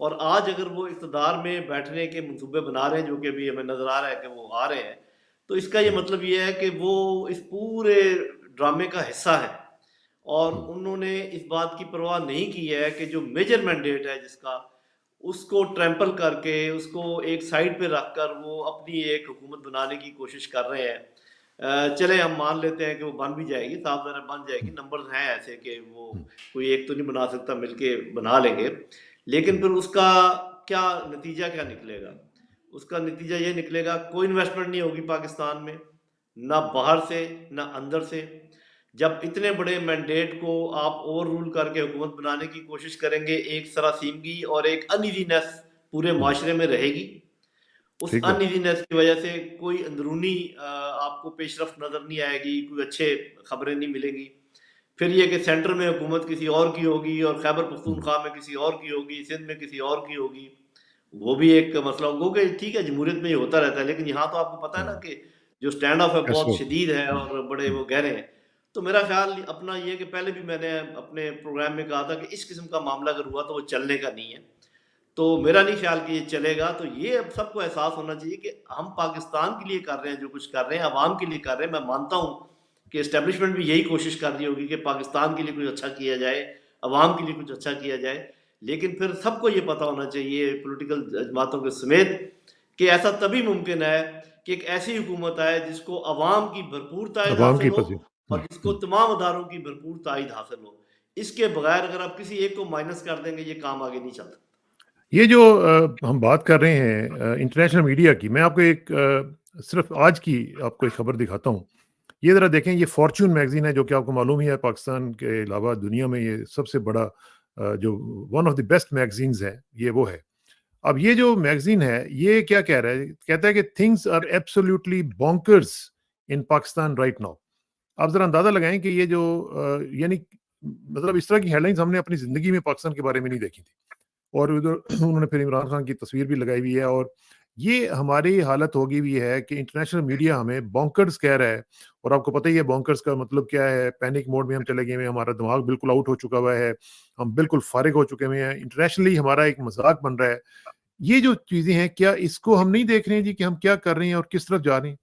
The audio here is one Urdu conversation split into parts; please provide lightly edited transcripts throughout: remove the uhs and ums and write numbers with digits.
اور آج اگر وہ اقتدار میں بیٹھنے کے منصوبے بنا رہے ہیں، جو کہ ابھی ہمیں نظر آ رہا ہے کہ وہ آ رہے ہیں، تو اس کا یہ مطلب یہ ہے کہ وہ اس پورے ڈرامے کا حصہ ہے، اور انہوں نے اس بات کی پرواہ نہیں کی ہے کہ جو میجر مینڈیٹ ہے جس کا، اس کو ٹریمپل کر کے، اس کو ایک سائڈ پہ رکھ کر وہ اپنی ایک حکومت بنانے کی کوشش کر رہے ہیں۔ چلے ہم مان لیتے ہیں کہ وہ بن بھی جائے گی، صاف ظاہر بن جائے گی، نمبرز ہیں ایسے کہ وہ کوئی ایک تو نہیں بنا سکتا، مل کے بنا لیں گے، لیکن پھر اس کا کیا نتیجہ کیا نکلے گا؟ اس کا نتیجہ یہ نکلے گا کوئی انویسٹمنٹ نہیں ہوگی پاکستان میں، نہ باہر سے نہ اندر سے۔ جب اتنے بڑے مینڈیٹ کو آپ اوور رول کر کے حکومت بنانے کی کوشش کریں گے، ایک سراسیمگی اور ایک ان ایزینس پورے معاشرے میں رہے گی۔ اس ٹھیک ان بات ایزینس کی وجہ سے کوئی اندرونی آپ کو پیش رفت نظر نہیں آئے گی، کوئی اچھے خبریں نہیں ملیں گی۔ پھر یہ کہ سینٹر میں حکومت کسی اور کی ہوگی، اور خیبر پختونخوا میں کسی اور کی ہوگی، سندھ میں کسی اور کی ہوگی، وہ بھی ایک مسئلہ ہوگا کہ ٹھیک ہے جمہوریت میں یہ ہوتا رہتا ہے، لیکن یہاں تو آپ کو پتہ ہے نا کہ جو سٹینڈ آف ہے ایسا بہت ہوتا شدید ہے اور بڑے وہ گہرے ہیں۔ تو میرا خیال اپنا یہ کہ پہلے بھی میں نے اپنے پروگرام میں کہا تھا کہ اس قسم کا معاملہ اگر ہوا تو وہ چلنے کا نہیں ہے، تو میرا نہیں خیال کہ یہ چلے گا۔ تو یہ اب سب کو احساس ہونا چاہیے کہ ہم پاکستان کے لیے کر رہے ہیں جو کچھ کر رہے ہیں، عوام کے لیے کر رہے ہیں۔ میں مانتا ہوں کہ اسٹیبلشمنٹ بھی یہی کوشش کر رہی ہوگی کہ پاکستان کے لیے کچھ اچھا کیا جائے، عوام کے لیے کچھ اچھا کیا جائے، لیکن پھر سب کو یہ پتہ ہونا چاہیے پولیٹیکل جماعتوں کے سمیت کہ ایسا تبھی ممکن ہے کہ ایک ایسی حکومت آئے جس کو عوام کی بھرپور تائید عوام حاصل کی ہو پذیر اور جس کو تمام اداروں کی بھرپور تائید حاصل ہو۔ اس کے بغیر اگر آپ کسی ایک کو مائنس کر دیں گے یہ کام آگے نہیں چلتا۔ یہ جو ہم بات کر رہے ہیں انٹرنیشنل میڈیا کی، میں آپ کو ایک صرف آج کی آپ کو ایک خبر دکھاتا ہوں۔ یہ ذرا دیکھیں، یہ فارچون میگزین ہے جو کہ آپ کو معلوم ہی ہے پاکستان کے علاوہ دنیا میں یہ سب سے بڑا جو one of the best magazines ہے، یہ وہ ہے۔ اب یہ جو میگزین ہے یہ کیا کہہ رہا ہے؟ کہتا ہے کہ things are absolutely bonkers in Pakistan right now. آپ ذرا اندازہ لگائیں کہ یہ جو یعنی مطلب اس طرح کی ہیڈ لائنز ہم نے اپنی زندگی میں پاکستان کے بارے میں نہیں دیکھی تھی، اور ادھر انہوں نے پھر عمران خان کی تصویر بھی لگائی ہوئی ہے، اور یہ ہماری حالت ہوگی بھی ہے کہ انٹرنیشنل میڈیا ہمیں بونکرز کہہ رہا ہے۔ اور آپ کو پتہ ہی ہے بونکرز کا مطلب کیا ہے، پینک موڈ میں ہم چلے گئے ہیں، ہمارا دماغ بالکل آؤٹ ہو چکا ہوا ہے، ہم بالکل فارغ ہو چکے ہوئے ہیں، انٹرنیشنلی ہمارا ایک مذاق بن رہا ہے۔ یہ جو چیزیں ہیں، کیا اس کو ہم نہیں دیکھ رہے ہیں جی کہ ہم کیا کر رہے ہیں اور کس طرف جا رہے ہیں؟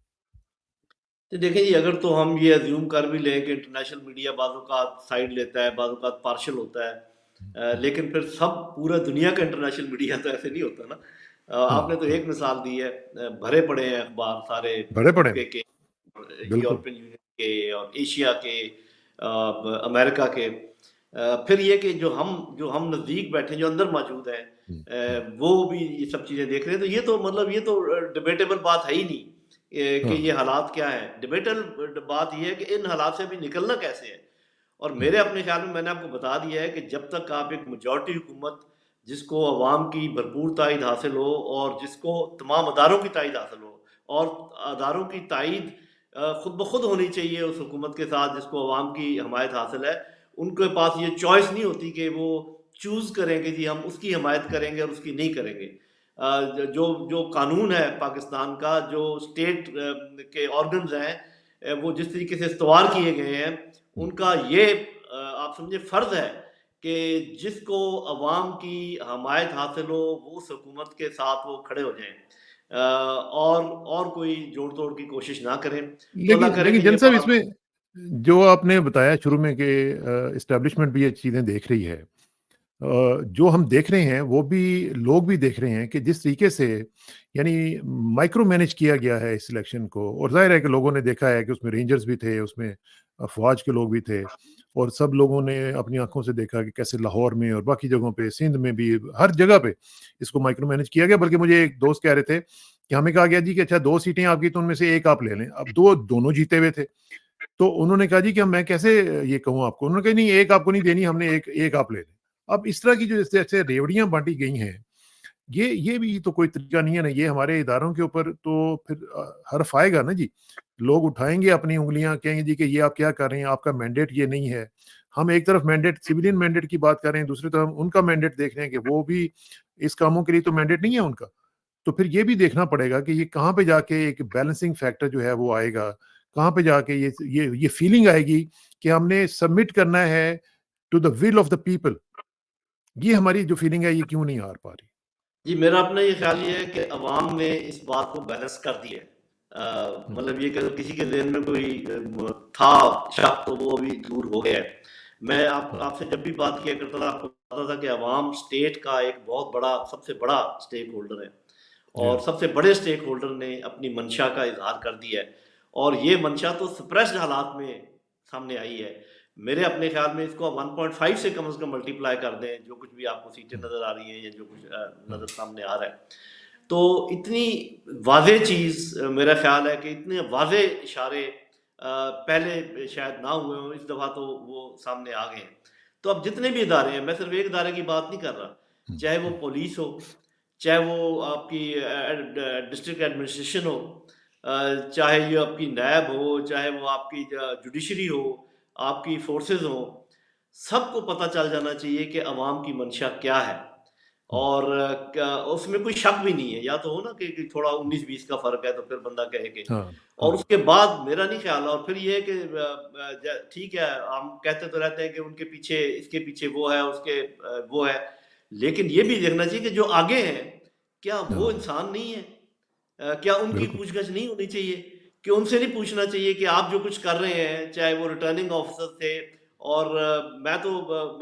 تو دیکھیں جی، اگر تو ہم یہ ازیوم کر بھی لیں کہ انٹرنیشنل میڈیا بعض اوقات سائڈ لیتا ہے، بعض اوقات پارشل ہوتا ہے، لیکن پھر سب پورا دنیا کا انٹرنیشنل میڈیا تو ایسے نہیں ہوتا نا۔ ہاں آپ نے تو ایک مثال دی ہے، بھرے پڑے ہیں اخبار سارے بڑے پڑے UK ہیں، کے، بالکل۔ یورپین یونین کے اور ایشیا کے، امریکہ کے۔ پھر یہ کہ جو ہم نزدیک بیٹھے جو اندر موجود ہیں، وہ بھی یہ سب چیزیں دیکھ رہے ہیں۔ تو یہ تو مطلب یہ تو ڈبیٹیبل بات ہے ہی نہیں کہ یہ حالات کیا ہے۔ ڈبیٹل بات یہ ہے کہ ان حالات سے بھی نکلنا کیسے ہے۔ اور میرے اپنے خیال میں نے آپ کو بتا دیا ہے کہ جب تک آپ ایک میجورٹی حکومت جس کو عوام کی بھرپور تائید حاصل ہو اور جس کو تمام اداروں کی تائید حاصل ہو، اور اداروں کی تائید خود بخود ہونی چاہیے اس حکومت کے ساتھ جس کو عوام کی حمایت حاصل ہے، ان کے پاس یہ چوائس نہیں ہوتی کہ وہ چوز کریں کہ جی ہم اس کی حمایت کریں گے اور اس کی نہیں کریں گے۔ جو قانون ہے پاکستان کا، جو اسٹیٹ کے آرگنز ہیں، وہ جس طریقے سے استوار کیے گئے ہیں، ان کا یہ آپ سمجھے فرض ہے کہ جس کو عوام کی حمایت حاصل ہو وہ اس حکومت کے ساتھ وہ کھڑے ہو جائیں، اور کوئی جوڑ توڑ کی کوشش نہ کریں۔ تو اللہ کرے لیکن کہ جن یہ صاحب، اس بات، میں جو آپ نے بتایا شروع میں کہ اسٹیبلشمنٹ بھی یہ چیزیں دیکھ رہی ہے، جو ہم دیکھ رہے ہیں وہ بھی لوگ بھی دیکھ رہے ہیں کہ جس طریقے سے یعنی مائکرو مینج کیا گیا ہے اس الیکشن کو، اور ظاہر ہے کہ لوگوں نے دیکھا ہے کہ اس میں رینجرز بھی تھے، اس میں افواج کے لوگ بھی تھے، اور سب لوگوں نے اپنی آنکھوں سے دیکھا کہ کیسے لاہور میں اور باقی جگہوں پہ، سندھ میں بھی، ہر جگہ پہ اس کو مائکرو مینج کیا گیا۔ بلکہ مجھے ایک دوست کہہ رہے تھے کہ ہمیں کہا گیا جی کہ اچھا 2 سیٹیں آپ کی تو ان میں سے ایک آپ لے لیں۔ اب دونوں جیتے ہوئے تھے، تو انہوں نے کہا جی کہ میں کیسے یہ کہوں آپ کو؟ انہوں نے کہا نہیں، ایک آپ کو نہیں دینی، ہم نے ایک آپ لے لیں۔ اب اس طرح کی جو جیسے ریوڑیاں بانٹی گئی ہیں، یہ بھی تو کوئی طریقہ نہیں ہے نا۔ یہ ہمارے اداروں کے اوپر تو پھر حرف آئے گا نا جی، لوگ اٹھائیں گے اپنی انگلیاں، کہیں گے جی کہ یہ آپ کیا کر رہے ہیں، آپ کا مینڈیٹ یہ نہیں ہے۔ ہم ایک طرف مینڈیٹ، سویلین مینڈیٹ کی بات کر رہے ہیں، دوسری طرف ہم ان کا مینڈیٹ دیکھ رہے ہیں کہ وہ بھی اس کاموں کے لیے تو مینڈیٹ نہیں ہے ان کا۔ تو پھر یہ بھی دیکھنا پڑے گا کہ یہ کہاں پہ جا کے ایک بیلنسنگ فیکٹر جو ہے وہ آئے گا، کہاں پہ جا کے یہ فیلنگ آئے گی کہ ہم نے سبمٹ کرنا ہے to the will of the people, یہ ہماری جو فیلنگ ہے یہ کیوں نہیں ہار پا رہی؟ جی میرا اپنا یہ خیال یہ ہے کہ عوام نے اس بات کو بیلنس کر دیا ہے، ہم، مطلب یہ کہ کسی کے ذہن میں کوئی تھا شک تو وہ ابھی دور ہو گیا ہے۔ میں ہم، آپ سے جب بھی بات کیا کرتا تھا آپ کو پتا تھا کہ عوام اسٹیٹ کا ایک بہت بڑا سب سے بڑا اسٹیک ہولڈر ہے، جی اور ہاں، سب سے بڑے اسٹیک ہولڈر نے اپنی منشا کا اظہار کر دیا ہے، اور یہ منشا تو سپریسڈ حالات میں سامنے آئی ہے۔ میرے اپنے خیال میں اس کو 1.5 سے کم از کم ملٹیپلائی کر دیں، جو کچھ بھی آپ کو سیٹیں ہم، نظر آ رہی ہیں یا جو کچھ ہم، نظر سامنے آ رہا ہے، تو اتنی واضح چیز میرا خیال ہے کہ اتنے واضح اشارے پہلے شاید نہ ہوئے ہوں، اس دفعہ تو وہ سامنے آ گئے ہیں۔ تو اب جتنے بھی ادارے ہیں، میں صرف ایک ادارے کی بات نہیں کر رہا، ہم، چاہے وہ ہم، پولیس ہو، چاہے وہ آپ کی ڈسٹرکٹ ایڈمنسٹریشن ہو، چاہے یہ آپ کی نیب ہو، چاہے وہ آپ کی جوڈیشری ہو، آپ کی فورسز ہوں، سب کو پتہ چل جانا چاہیے کہ عوام کی منشا کیا ہے، ہم، اور اس میں کوئی شک بھی نہیں ہے۔ یا تو ہو نا کہ تھوڑا 19-20 کا فرق ہے تو پھر بندہ کہے کہ، ہاں اور ہاں اس کے بعد میرا نہیں خیال ہے، اور پھر یہ ہے کہ ٹھیک ہے ہم کہتے تو رہتے ہیں کہ ان کے پیچھے اس کے پیچھے وہ ہے، اس کے وہ ہے، لیکن یہ بھی دیکھنا چاہیے کہ جو آگے ہیں کیا وہ ہاں، انسان نہیں ہے؟ کیا ان کی بالکل پوچھ گچھ نہیں ہونی چاہیے؟ کہ ان سے نہیں پوچھنا چاہیے کہ آپ جو کچھ کر رہے ہیں، چاہے وہ ریٹرننگ آفیسر تھے، اور میں تو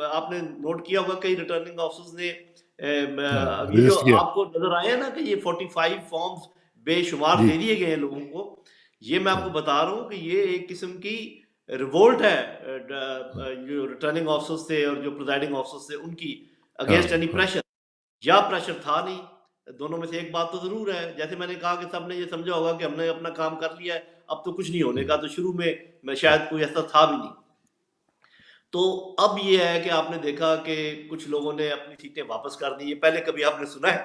آپ نے نوٹ کیا ہوگا کئی ریٹرننگ آفیسرز نے ہاں یہ جو رجسٹ کیا آپ کو نظر آئے ہیں نا کہ یہ 45 فارمز بے شمار جی دے دیے گئے ہیں لوگوں کو، یہ میں آپ ہاں کو بتا رہا ہوں کہ یہ ایک قسم کی ریوولٹ ہے ہاں جو ریٹرننگ آفیسرز تھے اور جو پریزائڈنگ آفیسرز تھے ان کی، ہاں اگینسٹ اینی ہاں پریشر، یا پریشر تھا نہیں۔ دونوں میں سے ایک بات تو ضرور ہے، جیسے میں نے کہا کہ سب نے یہ سمجھا ہوگا کہ ہم نے اپنا کام کر لیا ہے، اب تو کچھ نہیں ہونے ہم، کا، تو شروع میں ہم، شاید کوئی ایسا تھا بھی نہیں۔ تو اب یہ ہے کہ آپ نے دیکھا کہ کچھ لوگوں نے اپنی سیٹیں واپس کر دی، یہ پہلے کبھی آپ نے سنا ہے؟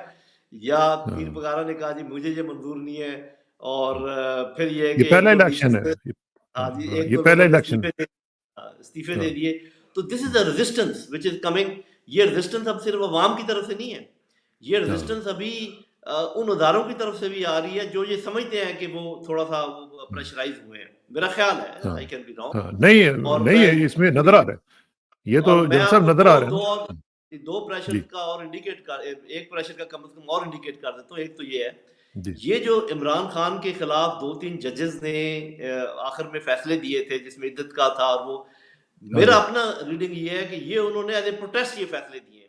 یا پیر ہاں، پگارا نے کہا جی مجھے یہ منظور نہیں ہے، اور ہم۔ پھر یہ ہے یہ کہ ایک پہلا دو ڈی الیکشن سیز ہے نے، ہاں ہاں جی ہاں، ایک یہ دو پہلا لوگوں نے الیکشن ہے استعفے دے، استعفے ہاں دے دیے۔ تو دس از ہم، اے ریزسٹنس وچ از کمنگ۔ یہ ریزسٹنس اب صرف عوام کی طرف سے نہیں ہے، یہ ہاں ریزسٹنس ابھی ان اداروں کی طرف سے بھی آ رہی ہے جو یہ سمجھتے ہیں کہ وہ تھوڑا سا ہم، پریشرائز ہوئے ہیں، میرا خیال ہے، ہاں آئی کین بی رانگ۔ ہاں نہیں اور نہیں ہے اس میں نظر میری، آ رہا ہے یہ اور تو میں جن آپ صاحب کو نظر آ رہے ہیں نا دو پریشر جی کا اور انڈیکیٹ کر، ایک پریشر کا کم از کم اور انڈیکیٹ کر دیتا ہوں۔ ایک تو یہ ہے، جی یہ جو عمران خان کے خلاف 2-3 ججز نے آخر میں فیصلے دیے تھے جس میں عدت کا تھا، اور وہ ہاں میرا جی اپنا ریڈنگ یہ ہے کہ یہ انہوں نے ایز اے پروٹیسٹ یہ فیصلے دیے ہیں۔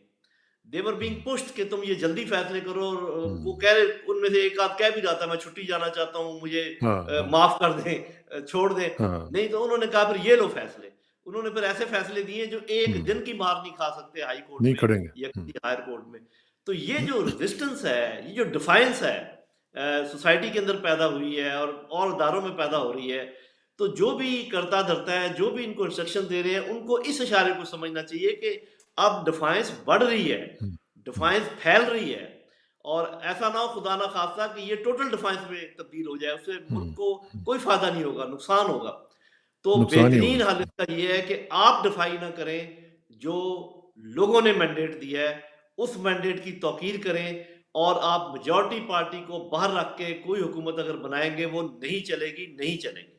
دے ور بینگ ہم، پشڈ کہ تم یہ جلدی فیصلے کرو، اور ہم، وہ کہہ رہے، ان میں سے ایک آدھ کہہ بھی رہا تھا میں چھٹی جانا چاہتا ہوں، مجھے ہاں ہاں معاف کر دیں، چھوڑ دیں۔ ہاں نہیں تو انہوں نے کہا پھر یہ لو فیصلے، انہوں نے پھر ایسے فیصلے دیے جو ایک ہم، دن کی مار نہیں کھا سکتے ہائی کورٹ نہیں میں کھڑیں گے یا ہم، کسی ہائر کورٹ میں۔ تو یہ جو ریزسٹنس ہے، یہ جو ڈیفائنس ہے سوسائٹی کے اندر پیدا ہوئی ہے اور اداروں میں پیدا ہو رہی ہے، تو جو بھی کرتا دھرتا ہے، جو بھی ان کو انسٹرکشن دے رہے ہیں، ان کو اس اشارے کو سمجھنا چاہیے کہ اب ڈیفائنس بڑھ رہی ہے، ہم، ہم، ڈیفائنس پھیل رہی ہے، اور ایسا نہ ہو خدا نہ خواستہ کہ یہ ٹوٹل ڈیفائنس میں تبدیل ہو جائے، اس سے ہم، ملک کو کوئی فائدہ نہیں ہوگا، نقصان ہوگا۔ تو نقصان ہی ہوگا بہترین حل اس کا یہ ہے کہ آپ ڈیفائی نہ کریں، جو لوگوں نے مینڈیٹ دیا ہے اس مینڈیٹ کی توقیر کریں، اور آپ میجورٹی پارٹی کو باہر رکھ کے کوئی حکومت اگر بنائیں گے وہ نہیں چلے گی، نہیں چلے گی۔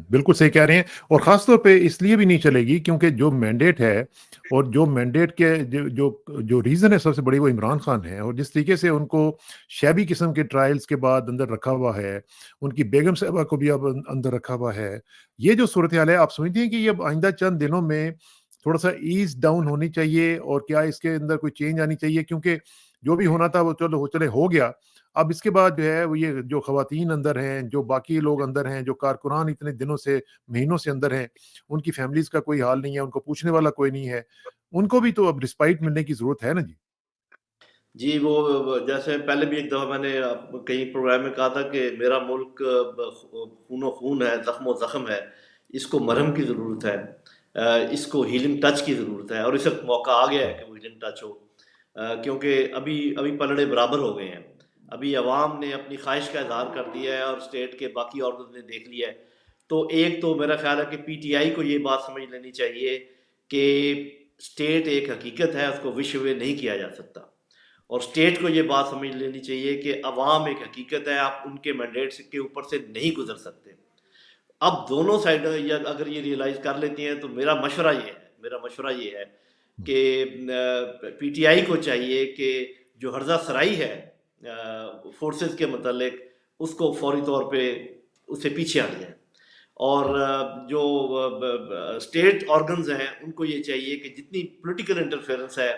بالکل صحیح کہہ رہے ہیں اور خاص طور پہ اس لیے بھی نہیں چلے گی کیونکہ جو مینڈیٹ ہے اور جو مینڈیٹ کے جو ریزن ہے سب سے بڑی وہ عمران خان ہے اور جس طریقے سے ان کو شیبی قسم کے ٹرائلز کے بعد اندر رکھا ہوا ہے ان کی بیگم صاحبہ کو بھی اب اندر رکھا ہوا ہے یہ جو صورتحال ہے آپ سمجھتے ہیں کہ یہ اب آئندہ چند دنوں میں تھوڑا سا ایز ڈاؤن ہونی چاہیے اور کیا اس کے اندر کوئی چینج آنی چاہیے کیونکہ جو بھی ہونا تھا وہ چلے ہو گیا اب اس کے بعد جو ہے وہ یہ جو خواتین اندر ہیں جو باقی لوگ اندر ہیں جو کارکنان اتنے دنوں سے مہینوں سے اندر ہیں ان کی فیملیز کا کوئی حال نہیں ہے ان کو پوچھنے والا کوئی نہیں ہے ان کو بھی تو اب رسپائٹ ملنے کی ضرورت ہے نا جی جی وہ جیسے پہلے بھی ایک دفعہ میں نے کئی پروگرام میں کہا تھا کہ میرا ملک خون و خون ہے، زخم و زخم ہے، اس کو مرہم کی ضرورت ہے، اس کو ہیلنگ ٹچ کی ضرورت ہے، اور اس وقت موقع آ گیا ہے کہ وہ ہیلنگ ٹچ ہو، کیونکہ ابھی پلڑے برابر ہو گئے ہیں، ابھی عوام نے اپنی خواہش کا اظہار کر دیا ہے اور اسٹیٹ کے باقی آرگنز نے دیکھ لیا ہے۔ تو ایک تو میرا خیال ہے کہ پی ٹی آئی کو یہ بات سمجھ لینی چاہیے کہ اسٹیٹ ایک حقیقت ہے، اس کو وش اوے نہیں کیا جا سکتا، اور اسٹیٹ کو یہ بات سمجھ لینی چاہیے کہ عوام ایک حقیقت ہے، آپ ان کے مینڈیٹ کے اوپر سے نہیں گزر سکتے۔ اب دونوں سائڈ اگر یہ ریئلائز کر لیتی ہیں تو میرا مشورہ یہ ہے کہ پی ٹی آئی کو چاہیے کہ جو ہرزہ سرائی ہے فورسز کے متعلق اس کو فوری طور پہ اس سے پیچھے ہٹ جائیں، اور جو اسٹیٹ آرگنز ہیں ان کو یہ چاہیے کہ جتنی پولیٹیکل انٹرفیئرنس ہے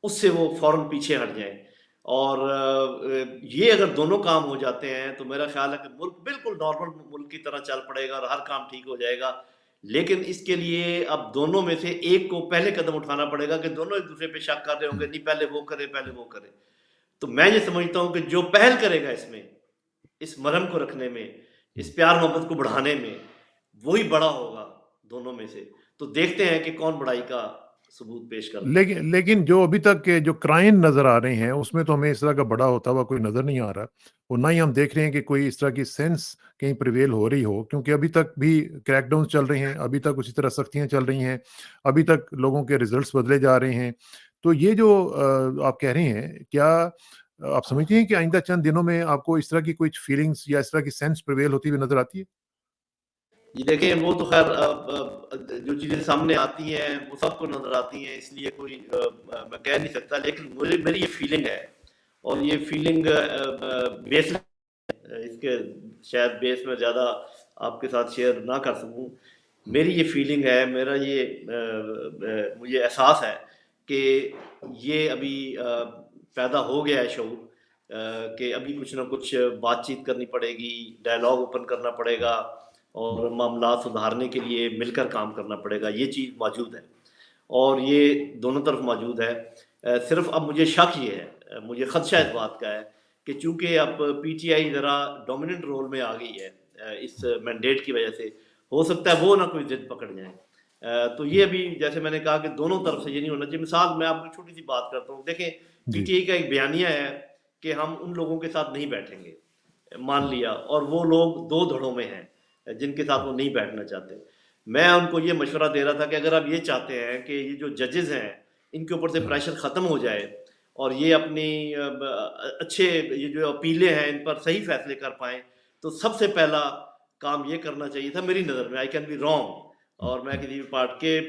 اس سے وہ فوراً پیچھے ہٹ جائیں، اور یہ اگر دونوں کام ہو جاتے ہیں تو میرا خیال ہے کہ ملک بالکل نارمل ملک کی طرح چل پڑے گا اور ہر کام ٹھیک ہو جائے گا. لیکن اس کے لیے اب دونوں میں سے ایک کو پہلے قدم اٹھانا پڑے گا کہ دونوں ایک دوسرے پہ شک کر رہے ہوں گے، نہیں پہلے وہ کرے پہلے وہ کرے. تو میں یہ سمجھتا ہوں کہ جو پہل کرے گا اس میں، اس مرہم کو رکھنے میں، اس پیار محبت کو بڑھانے میں، وہی بڑا ہوگا دونوں میں سے. تو دیکھتے ہیں کہ کون بڑائی کا ثبوت پیش کرتا ہے. لیکن جو ابھی تک کے جو کرائم نظر آ رہے ہیں اس میں تو ہمیں اس طرح کا بڑا ہوتا ہوا کوئی نظر نہیں آ رہا، اور نہ ہی ہم دیکھ رہے ہیں کہ کوئی اس طرح کی سینس کہیں پریویل ہو رہی ہو، کیونکہ ابھی تک بھی کریک ڈاؤن چل رہے ہیں، ابھی تک اسی طرح سختیاں چل رہی ہیں، ابھی تک لوگوں کے ریزلٹس بدلے جا رہے ہیں. تو یہ جو آپ کہہ رہے ہیں، کیا آپ سمجھتے ہیں کہ آئندہ چند دنوں میں آپ کو اس طرح کی کوئی فیلنگس یا اس طرح کی سینس پریویل ہوتی ہوئی نظر آتی ہے؟ یہ دیکھیں وہ تو خیر جو چیزیں سامنے آتی ہیں وہ سب کو نظر آتی ہیں، اس لیے کوئی میں کہہ نہیں سکتا، لیکن میری یہ فیلنگ ہے، اور یہ فیلنگ بیس اس کے شاید بیس میں زیادہ آپ کے ساتھ شیئر نہ کر سکوں. میری یہ فیلنگ ہے، میرا یہ مجھے احساس ہے کہ یہ ابھی پیدا ہو گیا ہے شعور کہ ابھی کچھ نہ کچھ بات چیت کرنی پڑے گی، ڈائلاگ اوپن کرنا پڑے گا، اور معاملات سدھارنے کے لیے مل کر کام کرنا پڑے گا. یہ چیز موجود ہے اور یہ دونوں طرف موجود ہے. صرف اب مجھے شک یہ ہے، مجھے خدشہ اس بات کا ہے کہ چونکہ اب پی ٹی آئی ذرا ڈومیننٹ رول میں آ گئی ہے اس مینڈیٹ کی وجہ سے، ہو سکتا ہے وہ نہ کوئی ضد پکڑ جائیں. تو یہ ابھی جیسے میں نے کہا کہ دونوں طرف سے یہ نہیں ہونا چاہیے. مثال میں آپ کو چھوٹی سی بات کرتا ہوں. دیکھیں پی ٹی آئی کا ایک بیانیہ ہے کہ ہم ان لوگوں کے ساتھ نہیں بیٹھیں گے، مان لیا، اور وہ لوگ دو دھڑوں میں ہیں جن کے ساتھ وہ نہیں بیٹھنا چاہتے. میں ان کو یہ مشورہ دے رہا تھا کہ اگر آپ یہ چاہتے ہیں کہ یہ جو ججز ہیں ان کے اوپر سے پریشر ختم ہو جائے اور یہ اپنی اچھے یہ جو اپیلیں ہیں ان پر صحیح فیصلے کر پائیں، تو سب سے پہلا کام یہ کرنا چاہیے تھا میری نظر میں. آئی کین بی رانگ، اور میں کسی بھی پارٹ کے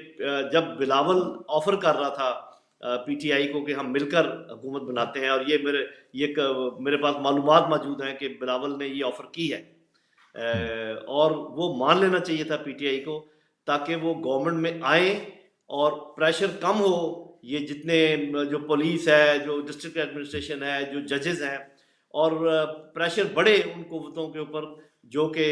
جب بلاول آفر کر رہا تھا پی ٹی آئی کو کہ ہم مل کر حکومت بناتے ہیں، اور یہ میرے پاس معلومات موجود ہیں کہ بلاول نے یہ آفر کی ہے، اور وہ مان لینا چاہیے تھا پی ٹی آئی کو، تاکہ وہ گورنمنٹ میں آئیں اور پریشر کم ہو. یہ جتنے جو پولیس ہے، جو ڈسٹرکٹ ایڈمنسٹریشن ہے، جو ججز ہیں، اور پریشر بڑھے ان قوتوں کے اوپر جو کہ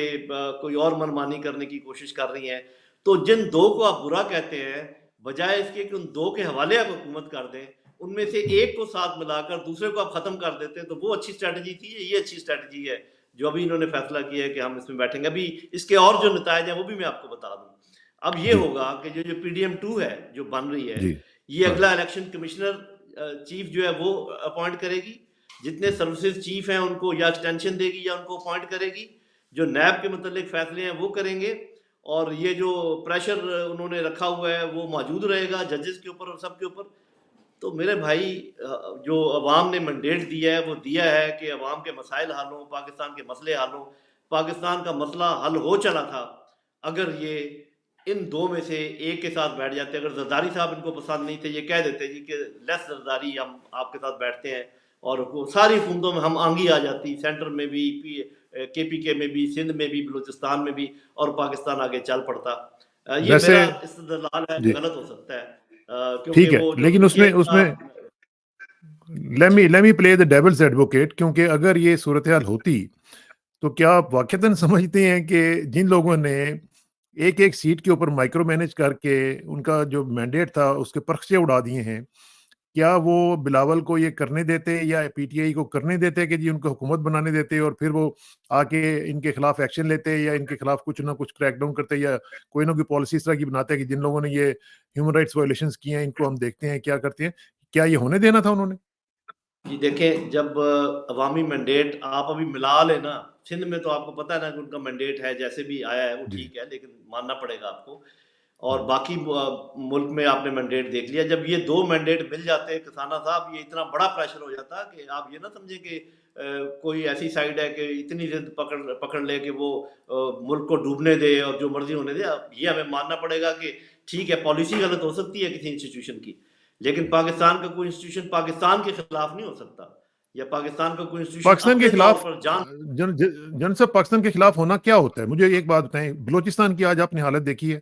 کوئی اور منمانی کرنے کی کوشش کر رہی ہیں. تو جن دو کو آپ برا کہتے ہیں، بجائے اس کے کہ ان دو کے حوالے آپ حکومت کر دیں، ان میں سے ایک کو ساتھ ملا کر دوسرے کو آپ ختم کر دیتے، تو وہ اچھی اسٹریٹجی تھی. یہ اچھی اسٹریٹجی ہے جو ابھی انہوں نے فیصلہ کیا ہے کہ ہم اس میں بیٹھیں گے. ابھی اس کے اور جو نتائج ہیں وہ بھی میں آپ کو بتا دوں. اب یہ ہوگا کہ جو پی ڈی ایم 2 ہے جو بن رہی ہے، یہ اگلا الیکشن کمشنر چیف جو ہے وہ اپوائنٹ کرے گی. جتنے سروسز چیف ہیں ان کو یا ایکسٹینشن دے گی یا ان کو اپوائنٹ کرے گی. جو نیب کے متعلق فیصلے ہیں وہ کریں گے، اور یہ جو پریشر انہوں نے رکھا ہوا ہے وہ موجود رہے گا ججز کے اوپر اور سب کے اوپر. تو میرے بھائی، جو عوام نے مینڈیٹ دیا ہے وہ دیا ہے کہ عوام کے مسائل حل ہوں، پاکستان کے مسئلے حل ہوں. پاکستان کا مسئلہ حل ہو چلا تھا اگر یہ ان دو میں سے ایک کے ساتھ بیٹھ جاتے. اگر زرداری صاحب ان کو پسند نہیں تھے، یہ کہہ دیتے جی کہ لیس زرداری، ہم آپ کے ساتھ بیٹھتے ہیں، اور ساری حکومتوں میں ہم آنگی آ جاتی، سینٹر میں بھی، کے پی کے میں بھی، سندھ میں بھی، بلوچستان میں بھی، اور پاکستان آگے چل پڑتا. یہ میرا استدلال ہے، غلط ہو سکتا ہے کیونکہ وہ جو لیکن اس میں let me play the devil's advocate، کیونکہ اگر یہ صورتحال ہوتی تو کیا آپ واقعتاً سمجھتے ہیں کہ جن لوگوں نے ایک ایک سیٹ کے اوپر مائکرو مینج کر کے ان کا جو مینڈیٹ تھا اس کے پرخچے اڑا دیے ہیں، کیا وہ بلاول کو یہ کرنے دیتے یا پی ٹی آئی کو کرنے دیتے کہ جی ان کو حکومت بنانے دیتے، اور پھر وہ آ کے ان کے خلاف ایکشن لیتے یا ان کے خلاف کچھ نہ کچھ کریک ڈاؤن کرتے، یا کوئی نہ کوئی پالیسی اس طرح کی بناتے کہ جن لوگوں نے یہ ہیومن رائٹس وائلیشنز کی ہیں ان کو ہم دیکھتے ہیں کیا کرتے ہیں؟ کیا یہ ہونے دینا تھا انہوں نے؟ جی دیکھیں، جب عوامی مینڈیٹ آپ ابھی ملا لیں نا، سندھ میں تو آپ کو پتہ ہے نا کہ ان کا مینڈیٹ ہے، جیسے بھی آیا ہے وہ ٹھیک ہے، لیکن ماننا پڑے گا آپ کو. اور باقی ملک میں آپ نے مینڈیٹ دیکھ لیا. جب یہ دو مینڈیٹ مل جاتے کسانہ صاحب، یہ اتنا بڑا پریشر ہو جاتا کہ آپ یہ نہ سمجھیں کہ کوئی ایسی سائیڈ ہے کہ اتنی ضد پکڑ لے کہ وہ ملک کو ڈوبنے دے اور جو مرضی ہونے دے. یہ ہمیں ماننا پڑے گا کہ ٹھیک ہے، پالیسی غلط ہو سکتی ہے کسی انسٹیٹیوشن کی، لیکن پاکستان کا کوئی انسٹیٹیوشن پاکستان کے خلاف نہیں ہو سکتا، یا پاکستان کا کوئی انسٹیٹیوشن پاکستان کے اپنے طور خلاف پر جان جن صاحب پاکستان کے خلاف ہونا کیا ہوتا ہے؟ مجھے ایک بات بتائیں، بلوچستان کی آج آپ نے حالت دیکھی ہے؟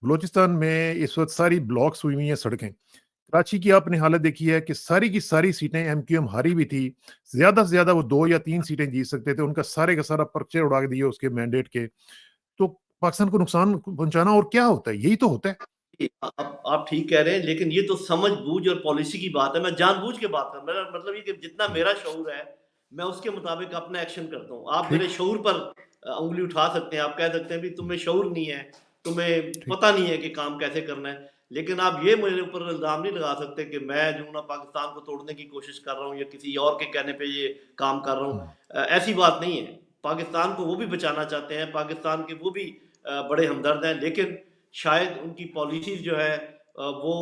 بلوچستان میں اس وقت ساری بلاکس ہوئی ہوئی ہیں سڑکیں. کراچی کی آپ نے حالت دیکھی ہے کہ ساری کی ساری سیٹیں ایم کیو ایم ہاری بھی تھی، زیادہ سے زیادہ وہ 2 یا 3 سیٹیں جیت سکتے تھے، ان کا سارا پرچے اڑا دیے اس کے مینڈیٹ کے. تو پاکستان کو نقصان پہنچانا اور کیا ہوتا ہے؟ یہی تو ہوتا ہے. آپ ٹھیک کہہ رہے ہیں، لیکن یہ تو سمجھ بوجھ اور پالیسی کی بات ہے. میں جان بوجھ کے بات کر رہا ہوں. میرا مطلب یہ کہ جتنا میرا شعور ہے میں اس کے مطابق اپنا ایکشن کرتا ہوں. آپ ٹھیک میرے شعور پر انگلی اٹھا سکتے ہیں، آپ کہہ سکتے ہیں بھی تمہیں شعور نہیں ہے، تمہیں ٹھیک پتہ نہیں ہے کہ کام کیسے کرنا ہے، لیکن آپ یہ میرے اوپر الزام نہیں لگا سکتے کہ میں جو نا پاکستان کو توڑنے کی کوشش کر رہا ہوں یا کسی اور کے کہنے پہ یہ کام کر رہا ہوں. ایسی بات نہیں ہے. پاکستان کو وہ بھی بچانا چاہتے ہیں، پاکستان کے وہ بھی بڑے ہمدرد ہیں، لیکن شاید ان کی پالیسیز جو ہے وہ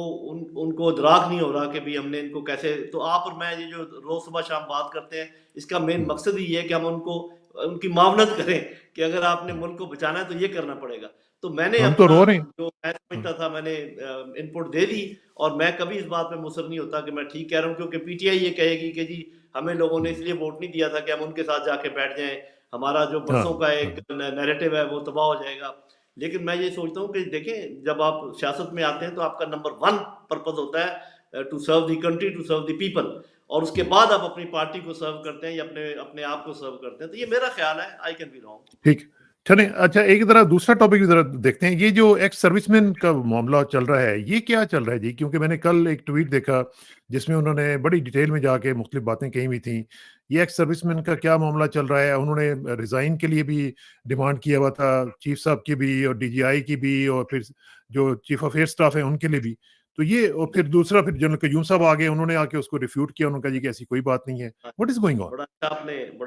ان کو ادراک نہیں ہو رہا کہ بھی ہم نے ان کو کیسے. تو آپ اور میں یہ جو روز صبح شام بات کرتے ہیں، اس کا مین مقصد ہی یہ ہے کہ ہم ان کی معاونت کریں کہ اگر آپ نے ملک کو بچانا ہے تو یہ کرنا پڑے گا. تو میں نے ہم تو اپنا رو رہے ہیں. جو میں سمجھتا تھا میں نے ان پٹ دے دی، اور میں کبھی اس بات پہ مصر نہیں ہوتا کہ میں ٹھیک کہہ رہا ہوں، کیونکہ پی ٹی آئی یہ کہے گی کہ جی ہمیں لوگوں نے اس لیے ووٹ نہیں دیا تھا کہ ہم ان کے ساتھ جا کے بیٹھ جائیں، ہمارا جو برسوں کا ایک نیریٹو ہے وہ تباہ ہو جائے گا. لیکن میں یہ سوچتا ہوں کہ دیکھیں، جب آپ سیاست میں آتے ہیں تو آپ کا نمبر 1 پرپز ہوتا ہے to serve the country, to serve the people, اور اس کے بعد آپ اپنی پارٹی کو سرو کرتے ہیں یا اپنے آپ کو سرو کرتے ہیں. تو یہ میرا خیال ہے. I can be wrong. ٹھیک چلیں. اچھا ایک ذرا دوسرا ٹاپک بھی ذرا دیکھتے ہیں. یہ جو ایکس سروس مین کا معاملہ چل رہا ہے، یہ کیا چل رہا ہے جی؟ کیونکہ میں نے کل ایک ٹویٹ دیکھا جس میں انہوں نے بڑی ڈیٹیل میں جا کے مختلف باتیں کہی ہوئی تھیں. یہ ایکس سروس مین کا کیا معاملہ چل رہا ہے؟ انہوں نے ریزائن کے لیے بھی ڈیمانڈ کیا ہوا تھا، چیف صاحب کی بھی اور ڈی جی آئی کی بھی، اور پھر جو چیف آف ایئر اسٹاف ہیں ان کے لیے بھی. تو یہ اور پھر دوسرا پھر جنرل قیوم صاحب آ گئے، انہوں نے آ کے اس کو ریفیوٹ کیا. انہوں نے کہا جی کہ ایسی کوئی بات نہیں ہے. What is going on? بڑا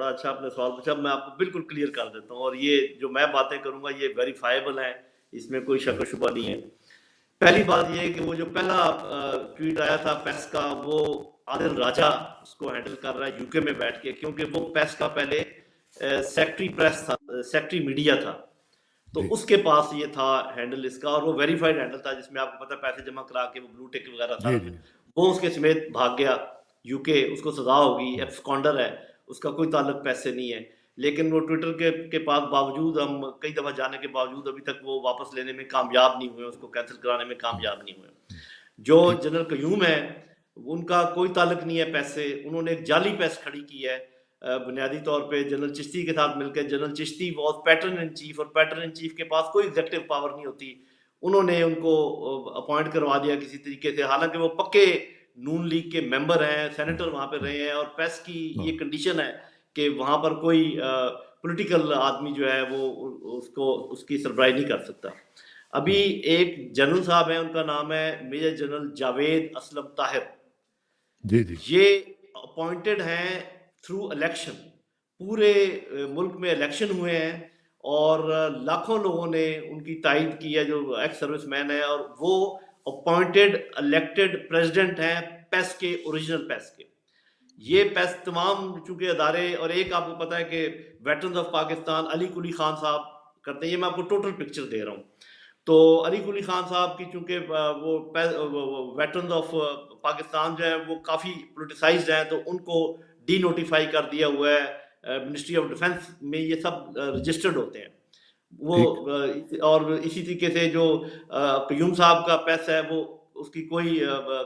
اچھا آپ نے سوال پوچھا. میں آپ کو بالکل کلیئر کر دیتا ہوں، اور یہ جو میں باتیں کروں گا یہ ویریفائبل ہیں، اس میں کوئی شک و شبہ نہیں ہے. پہلی بات یہ ہے کہ وہ جو پہلا ٹویٹ آیا تھا پیس کا، وہ عادل راجہ اس کو ہینڈل کر رہا ہے یو کے میں بیٹھ کے، کیونکہ وہ پیس کا پہلے سیکٹری پریس تھا، سیکٹری میڈیا تھا، تو اس کے پاس یہ تھا ہینڈل اس کا، اور وہ ویریفائڈ ہینڈل تھا جس میں آپ کو پتہ پیسے جمع کرا کے وہ بلو ٹک وغیرہ سارا کچھ. وہ اس کے سمیت بھاگ گیا یو کے. اس کو سزا ہوگی، ایبسکانڈر ہے، اس کا کوئی تعلق پیسے نہیں ہے. لیکن وہ ٹویٹر کے پاس باوجود، ہم کئی دفعہ جانے کے باوجود ابھی تک وہ واپس لینے میں کامیاب نہیں ہوئے، اس کو کینسل کرانے میں کامیاب نہیں ہوئے. جو جنرل قیوم ہے ان کا کوئی تعلق نہیں ہے پیسے. انہوں نے ایک جعلی پیس کھڑی کی ہے بنیادی طور پہ جنرل چشتی کے ساتھ مل کے. General Chishti was pattern in chief, اور پیٹرن ان چیف کے پاس کوئی ایگزیکٹو پاور نہیں ہوتی. انہوں نے ان کو اپوائنٹ کروا دیا کسی طریقے سے، حالانکہ وہ پکے نون لیگ کے ممبر ہیں، سینیٹر وہاں پہ رہے ہیں، اور پیس کی یہ کنڈیشن ہے کہ وہاں پر کوئی پولیٹیکل آدمی جو ہے وہ اس کی سربراہی نہیں کر سکتا. ابھی ایک جنرل صاحب ہیں، ان کا نام ہے میجر جنرل جاوید اسلم طاہر. یہ اپوائنٹڈ ہیں تھرو الیکشن. پورے ملک میں الیکشن ہوئے ہیں اور لاکھوں لوگوں نے ان کی تائید کی ہے جو ایکس سروس مین ہے، اور وہ اپوائنٹڈ الیکٹڈ پریزیڈنٹ ہیں پیس کے، اوریجنل پیس کے. یہ پیس تمام چونکہ ادارے، اور ایک آپ کو پتہ ہے کہ ویٹرنز آف پاکستان علی قلی خان صاحب کرتے ہیں. یہ میں آپ کو ٹوٹل پکچر دے رہا ہوں. تو علی قلی خان صاحب کی چونکہ وہ ویٹرنز آف پاکستان جو ہے وہ کافی پولیٹیسائزڈ ہیں، تو ان کو ڈی نوٹیفائی کر دیا ہوا ہے منسٹری آف ڈیفنس میں. یہ سب رجسٹرڈ ہوتے ہیں وہ. اور اسی طریقے سے جو قیوم صاحب کا پیس ہے، وہ اس کی کوئی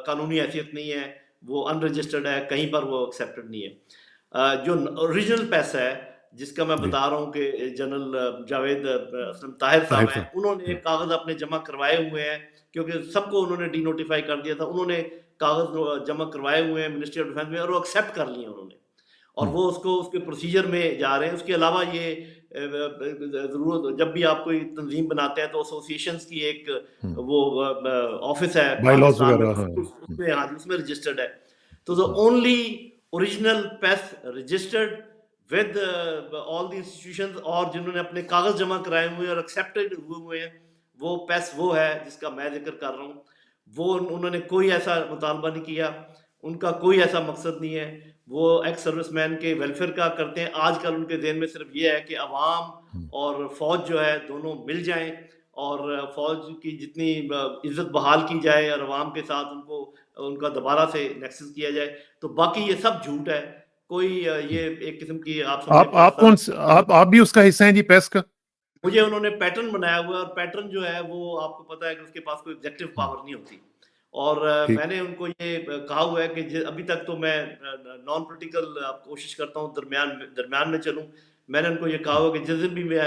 قانونی حیثیت نہیں ہے، وہ ان رجسٹرڈ ہے، کہیں پر وہ ایکسیپٹڈ نہیں ہے. جو اوریجنل پیس ہے جس کا میں بتا رہا ہوں کہ جنرل جاوید اسلم طاہر صاحب ہیں، انہوں نے کاغذ اپنے جمع کروائے ہوئے ہیں، کیونکہ سب کو انہوں نے ڈی نوٹیفائی کر دیا تھا. انہوں نے کاغذ جمع کروائے ہوئے ہیں منسٹری آف ڈیفنس میں، اور وہ ایکسیپٹ کر لیے انہوں نے، اور وہ اس کے پروسیجر میں جا رہے ہیں. اس کے علاوہ یہ ضرورت، جب بھی آپ کوئی تنظیم بناتے ہیں تو ایسوسیشنز کی ایک وہ آفس ہے پاکستان میں، اس میں رجسٹرڈ ہے. تو the only original PES registered with all the institutions اور جنہوں نے اپنے کاغذ جمع کرائے ہوئے اور ایکسیپٹڈ ہوئے ہیں، وہ PES وہ ہے جس کا میں ذکر کر رہا ہوں. وہ انہوں نے کوئی ایسا مطالبہ نہیں کیا، ان کا کوئی ایسا مقصد نہیں ہے. وہ ایکس سروس مین کے ویلفیئر کا کرتے ہیں. آج کل ان کے ذہن میں صرف یہ ہے کہ عوام اور فوج جو ہے دونوں مل جائیں، اور فوج کی جتنی عزت بحال کی جائے، اور عوام کے ساتھ ان کو ان کا دوبارہ سے نیکسس کیا جائے. تو باقی یہ سب جھوٹ ہے. کوئی یہ ایک قسم کی آپ سمجھے آپ بھی اس کا حصہ ہیں جی پیس کا؟ مجھے انہوں نے پیٹرن بنایا ہوا ہے، اور پیٹرن جو ہے وہ آپ کو پتا ہے کہ اس کے پاس کوئی ایگزیکٹو پاور نہیں ہوتی. اور میں نے ان کو یہ کہا ہوا ہے کہ ابھی تک تو میں نان پولیٹیکل کوشش کرتا ہوں درمیان میں چلوں. میں نے ان کو یہ کہا ہوا کہ جس دن بھی میں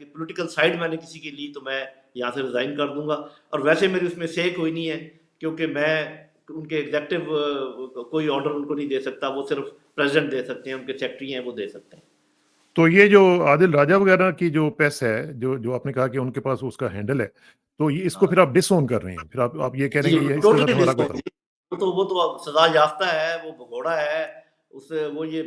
پولیٹیکل سائڈ میں نے کسی کی لی تو میں یہاں سے ریزائن کر دوں گا. اور ویسے میری اس میں سے کوئی نہیں ہے، کیونکہ میں ان کے ایگزیکٹو کوئی آرڈر ان کو نہیں دے سکتا. وہ صرف پریزیڈنٹ دے سکتے ہیں، ان کے سیکرٹری ہیں وہ دے سکتے ہیں. تو یہ جو عادل راجہ وغیرہ کی جو پیس ہے، جو آپ نے کہا کہ ان کے پاس اس کا ہینڈل ہے، تو یہ اس کو پھر آپ ڈس اون کر رہے ہیں، پھر آپ یہ کہہ رہے ہیں کہ یہ اس کے ساتھ ہمارا کوئی تعلق؟ وہ تو سزا یافتہ ہے، وہ بھگوڑا ہے، وہ یہ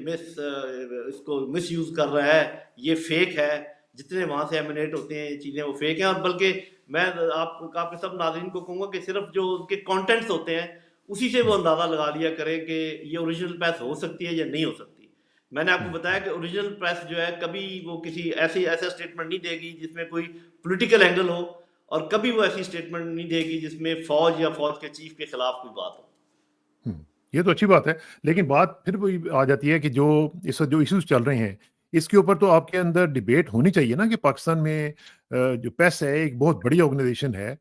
اس کو مس یوز کر رہا ہے. یہ فیک ہے، جتنے وہاں سے ایمینیٹ ہوتے ہیں یہ چیزیں وہ فیک ہیں. اور بلکہ میں آپ کے سب ناظرین کو کہوں گا کہ صرف جو ان کے کانٹینٹس ہوتے ہیں اسی سے وہ اندازہ لگا لیا کریں کہ یہ اوریجنل پریس ہو سکتی ہے یا نہیں ہو سکتی. میں نے آپ کو بتایا کہ اوریجنل پریس جو ہے کبھی وہ کسی ایسا اسٹیٹمنٹ نہیں دے گی جس میں کوئی پولیٹیکل اینگل ہو، اور کبھی وہ ایسی اسٹیٹمنٹ نہیں دے گی جس میں فوج یا فوج کے چیف کے خلاف کوئی بات ہو. یہ تو اچھی بات ہے، لیکن بات پھر وہی آ جاتی ہے کہ جو اس وقت جو ایشوز چل رہے ہیں اس کے اوپر تو آپ کے اندر ڈیبیٹ ہونی چاہیے نا، کہ پاکستان میں جو پیس ہے ایک بہت بڑی آرگنائزیشن ہے،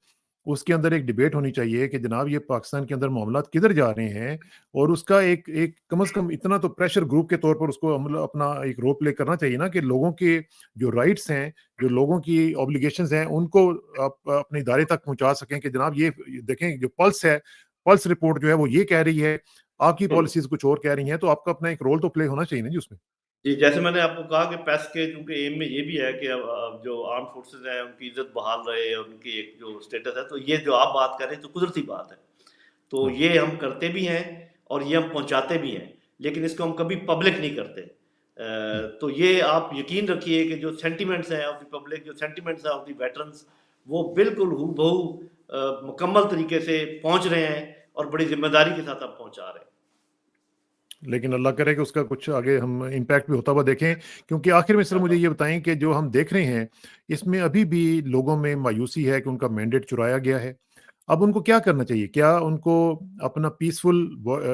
اس کے اندر ایک ڈیبیٹ ہونی چاہیے کہ جناب یہ پاکستان کے اندر معاملات کدھر جا رہے ہیں، اور اس کا ایک کم از کم اتنا تو پریشر گروپ کے طور پر اس کو اپنا ایک رول پلے کرنا چاہیے نا، کہ لوگوں کے جو رائٹس ہیں، جو لوگوں کی اوبلیگیشنز ہیں، ان کو آپ اپنے ادارے تک پہنچا سکیں کہ جناب یہ دیکھیں جو پلس رپورٹ جو ہے وہ یہ کہہ رہی ہے، آپ کی پالیسیز کچھ اور کہہ رہی ہیں، تو آپ کا اپنا ایک رول تو پلے ہونا چاہیے نا جی اس میں. جی، جیسے میں نے آپ کو کہا کہ پیس کے چونکہ ایم میں یہ بھی ہے کہ جو آرم فورسز ہیں ان کی عزت بحال رہے، اور ان کی ایک جو اسٹیٹس ہے، تو یہ جو آپ بات کر رہے ہیں تو قدرتی بات ہے. تو یہ ہم کرتے بھی ہیں اور یہ ہم پہنچاتے بھی ہیں، لیکن اس کو ہم کبھی پبلک نہیں کرتے. تو یہ آپ یقین رکھیے کہ جو سینٹیمنٹس ہیں آف دی پبلک، جو سینٹیمنٹس ہیں آف دی ویٹرنس، وہ بالکل ہو بہو مکمل طریقے سے پہنچ رہے ہیں، اور بڑی ذمہ داری کے ساتھ ہم پہنچا رہے ہیں. لیکن اللہ کرے کہ اس کا کچھ آگے ہم امپیکٹ بھی ہوتا ہوا دیکھیں، کیونکہ آخر میں سر مجھے یہ بتائیں کہ جو ہم دیکھ رہے ہیں اس میں ابھی بھی لوگوں میں مایوسی ہے کہ ان کا مینڈیٹ چرایا گیا ہے. اب ان کو کیا کرنا چاہیے؟ کیا ان کو اپنا پیسفل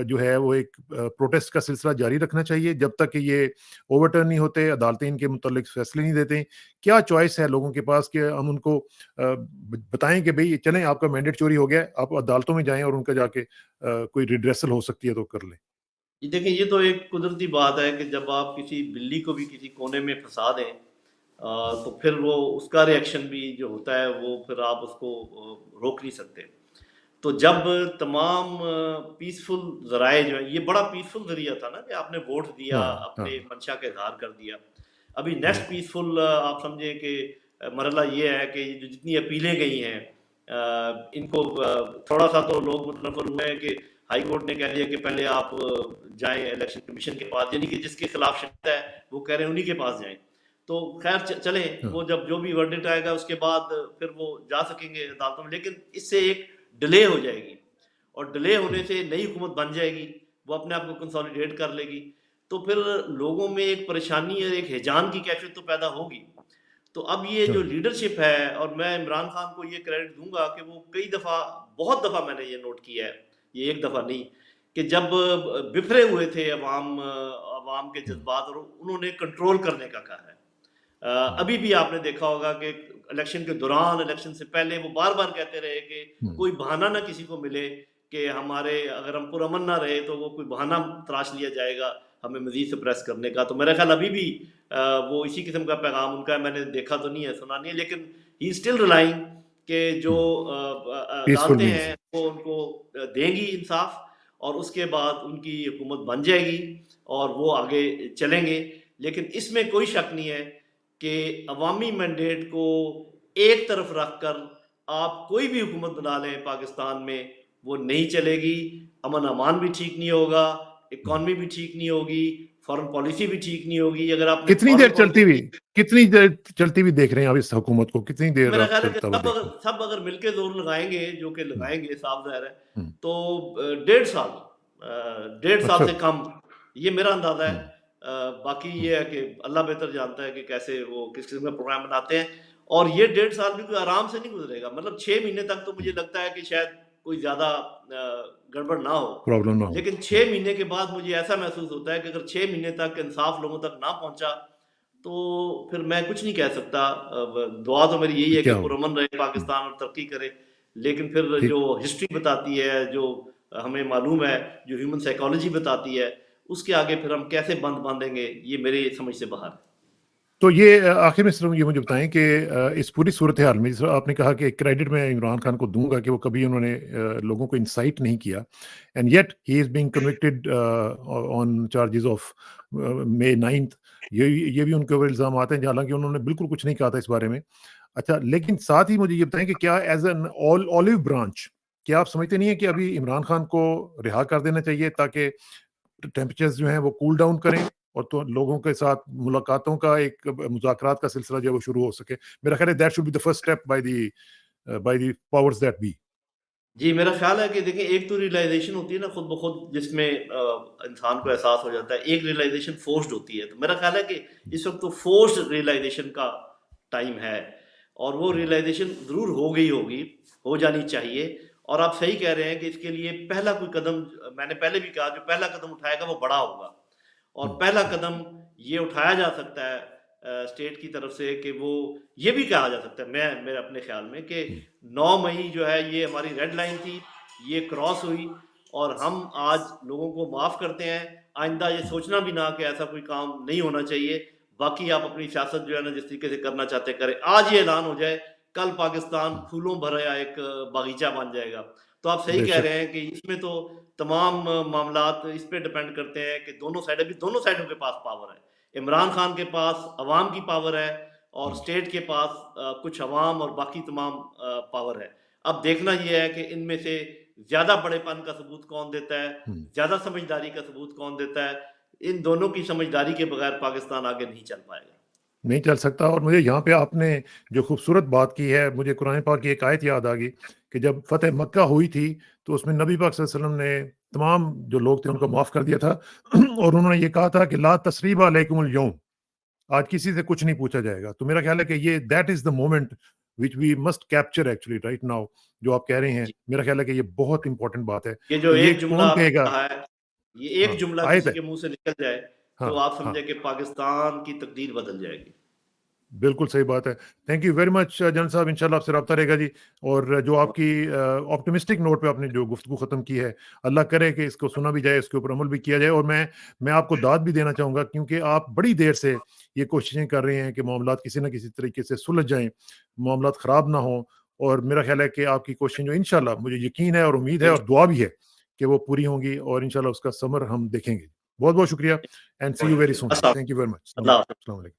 جو ہے وہ ایک پروٹیسٹ کا سلسلہ جاری رکھنا چاہیے جب تک کہ یہ اوور ٹرن نہیں ہوتے، عدالتیں ان کے متعلق فیصلے نہیں دیتے؟ کیا چوائس ہے لوگوں کے پاس کہ ہم ان کو بتائیں کہ بھئی چلیں آپ کا مینڈیٹ چوری ہو گیا، آپ عدالتوں میں جائیں اور ان کا جا کے کوئی ریڈریسل ہو سکتی ہے تو کر لیں؟ دیکھیں، یہ تو ایک قدرتی بات ہے کہ جب آپ کسی بلی کو بھی کسی کونے میں پھنسا دیں تو پھر وہ اس کا ریئیکشن بھی جو ہوتا ہے وہ پھر آپ اس کو روک نہیں سکتے. تو جب تمام پیسفل ذرائع جو ہیں، یہ بڑا پیسفل ذریعہ تھا نا کہ آپ نے ووٹ دیا، اپنے منشا کا اظہار کر دیا. ابھی نیکسٹ پیسفل آپ سمجھیں کہ مرحلہ یہ ہے کہ جو جتنی اپیلیں گئی ہیں ان کو تھوڑا سا تو لوگ متنفر ہوئے ہیں کہ ہائی کورٹ نے کہہ دیا کہ پہلے آپ جائیں الیکشن کمیشن کے پاس، یعنی کہ جس کے خلاف شکایت ہے وہ کہہ رہے ہیں انہی کے پاس جائیں. تو خیر چلیں، وہ جب جو بھی ورڈکٹ آئے گا اس کے بعد پھر وہ جا سکیں گے عدالتوں میں. لیکن اس سے ایک ڈیلے ہو جائے گی، اور ڈیلے ہونے سے نئی حکومت بن جائے گی، وہ اپنے آپ کو کنسالیڈیٹ کر لے گی. تو پھر لوگوں میں ایک پریشانی اور ایک ہیجان کی کیفیت تو پیدا ہوگی. تو اب یہ جو لیڈرشپ ہے، اور میں عمران خان کو یہ کریڈٹ دوں گا کہ وہ کئی دفعہ، بہت دفعہ میں نے یہ نوٹ کیا ہے، یہ ایک دفعہ نہیں، کہ جب بفرے ہوئے تھے عوام کے جذبات، اور انہوں نے کنٹرول کرنے کا کہا ہے. ابھی بھی آپ نے دیکھا ہوگا کہ الیکشن کے دوران، الیکشن سے پہلے وہ بار بار کہتے رہے کہ کوئی بہانہ نہ کسی کو ملے کہ اگر ہم پرامن نہ رہے تو وہ کوئی بہانہ تراش لیا جائے گا ہمیں مزید سپریس کرنے کا. تو میرا خیال ابھی بھی وہ اسی قسم کا پیغام ان کا ہے. میں نے دیکھا تو نہیں ہے، سنا نہیں ہے، لیکن ہی اسٹل ریلائنگ کہ جو عدالتیں ہیں وہ ان کو دیں گی انصاف، اور اس کے بعد ان کی حکومت بن جائے گی اور وہ آگے چلیں گے. لیکن اس میں کوئی شک نہیں ہے کہ عوامی مینڈیٹ کو ایک طرف رکھ کر آپ کوئی بھی حکومت بنا لیں پاکستان میں، وہ نہیں چلے گی. امن امان بھی ٹھیک نہیں ہوگا، اکانومی بھی ٹھیک نہیں ہوگی، فارن پالیسی بھی ٹھیک نہیں ہوگی. اگر آپ نے کتنی دیر چلتی ہوئی دیکھ رہے ہیں آپ اس حکومت کو؟ کتنی دیر میرا آپ خیال ہے کہ چلتا ہوا دیکھ رہے ہیں؟ سب اگر مل کے زور لگائیں گے، جو کہ لگائیں گے، صاف ظاہر ہے، تو 1.5 سال سے کم، یہ میرا اندازہ ہے. باقی یہ ہے کہ اللہ بہتر جانتا ہے کہ کیسے وہ کس قسم کا پروگرام بناتے ہیں. اور یہ 1.5 سال بھی کوئی آرام سے نہیں گزرے گا. مطلب 6 مہینے تک تو مجھے لگتا ہے کہ شاید کوئی زیادہ گڑبڑ نہ ہو، پرابلم نہ ہو. لیکن 6 مہینے کے بعد مجھے ایسا محسوس ہوتا ہے کہ اگر 6 مہینے تک انصاف لوگوں تک نہ پہنچا تو پھر میں کچھ نہیں کہہ سکتا. دعا تو میری یہی ہے کہ پرامن رہے پاکستان اور ترقی کرے، لیکن پھر جو ہسٹری بتاتی ہے، جو ہمیں معلوم ہے، جو ہیومن سائیکالوجی بتاتی ہے، اس کے آگے پھر ہم کیسے بند باندھیں گے، یہ میری سمجھ سے باہر ہے. تو یہ آخر میں صرف یہ مجھے بتائیں کہ اس پوری صورتحال میں آپ نے کہا کہ کریڈٹ میں عمران خان کو دوں گا کہ وہ کبھی انہوں نے لوگوں کو انسائٹ نہیں کیا، and yet he is being convicted on charges of May 9th. یہ بھی ان کے اوپر الزامات ہیں، حالانکہ انہوں نے بالکل کچھ نہیں کہا تھا اس بارے میں. اچھا، لیکن ساتھ ہی مجھے یہ بتائیں کہ کیا ایز این اولیو برانچ کیا آپ سمجھتے نہیں ہیں کہ ابھی عمران خان کو رہا کر دینا چاہیے تاکہ ٹیمپریچرز جو ہیں وہ کول ڈاؤن کریں اور تو لوگوں کے ساتھ ملاقاتوں کا ایک مذاکرات کا سلسلہ جو ہے وہ شروع ہو سکے؟ میرا خیال ہے that should be the first step by the powers that be. جی، میرا خیال ہے کہ دیکھیں، ایک تو ریئلائزیشن ہوتی ہے نا خود بخود، جس میں انسان کو احساس ہو جاتا ہے. ایک ریئلائزیشن فورسڈ ہوتی ہے. تو میرا خیال ہے کہ اس وقت تو فورسڈ ریئلائزیشن کا ٹائم ہے، اور وہ ریئلائزیشن ضرور ہو گئی ہوگی، ہو جانی چاہیے. اور آپ صحیح کہہ رہے ہیں کہ اس کے لیے پہلا کوئی قدم، میں نے پہلے بھی کہا، جو پہلا قدم اٹھائے گا وہ بڑا ہوگا. اور پہلا قدم یہ اٹھایا جا سکتا ہے اسٹیٹ کی طرف سے کہ وہ یہ بھی کہا جا سکتا ہے، میرے اپنے خیال میں، کہ 9 مئی جو ہے یہ ہماری ریڈ لائن تھی، یہ کراس ہوئی، اور ہم آج لوگوں کو معاف کرتے ہیں. آئندہ یہ سوچنا بھی نہ کہ ایسا کوئی کام نہیں ہونا چاہیے. باقی آپ اپنی سیاست جو ہے نا جس طریقے سے کرنا چاہتے کریں. آج یہ اعلان ہو جائے، کل پاکستان پھولوں بھرا ایک باغیچہ بن جائے گا. تو آپ صحیح کہہ رہے ہیں کہ اس میں تو تمام معاملات اس پہ ڈپینڈ کرتے ہیں کہ دونوں سائڈوں کے پاس پاور ہے. عمران خان کے پاس عوام کی پاور ہے، اور اسٹیٹ کے پاس کچھ عوام اور باقی تمام پاور ہے. اب دیکھنا یہ ہے کہ ان میں سے زیادہ بڑے پن کا ثبوت کون دیتا ہے، زیادہ سمجھداری کا ثبوت کون دیتا ہے. ان دونوں کی سمجھداری کے بغیر پاکستان آگے نہیں چل پائے گا، نہیں چل سکتا. اور مجھے یہاں پہ آپ نے جو خوبصورت بات کی ہے، مجھے قرآن پاک کی ایک آیت یاد آ گئی کہ جب فتح مکہ ہوئی تھی تو اس میں نبی پاک صلی اللہ علیہ وسلم نے تمام جو لوگ تھے ان کو معاف کر دیا تھا، اور انہوں نے یہ کہا تھا کہ لا تثریب علیکم اليوم، آج کسی سے کچھ نہیں پوچھا جائے گا. تو میرا خیال ہے کہ یہ that is the moment which we must capture actually right now. جو آپ کہہ رہے ہیں، میرا خیال ہے کہ یہ بہت امپورٹنٹ بات ہے. یہ جو ایک جملہ کون کہے گا، کہا ہے، یہ ایک جملہ آیت کسی ہے، کے منہ سے نکل جائے تو آپ سمجھیں کہ پاکستان کی تقدیر بدل جائے گی. بالکل صحیح بات ہے. Thank you very much general صاحب. انشاءاللہ آپ سے رابطہ رہے گا جی. اور جو آپ کی آپٹمسٹک نوٹ پہ آپ نے جو گفتگو ختم کی ہے، اللہ کرے کہ اس کو سنا بھی جائے، اس کے اوپر عمل بھی کیا جائے. اور میں آپ کو داد بھی دینا چاہوں گا، کیونکہ آپ بڑی دیر سے یہ کوششیں کر رہے ہیں کہ معاملات کسی نہ کسی طریقے سے سلجھ جائیں، معاملات خراب نہ ہوں. اور میرا خیال ہے کہ آپ کی کوششیں جو انشاءاللہ مجھے یقین ہے اور امید ہے اور دعا بھی ہے کہ وہ پوری ہوں گی، اور انشاءاللہ اس کا ثمر ہم دیکھیں گے. بہت بہت شکریہ، and see you very soon. Thank you very much. السلام علیکم.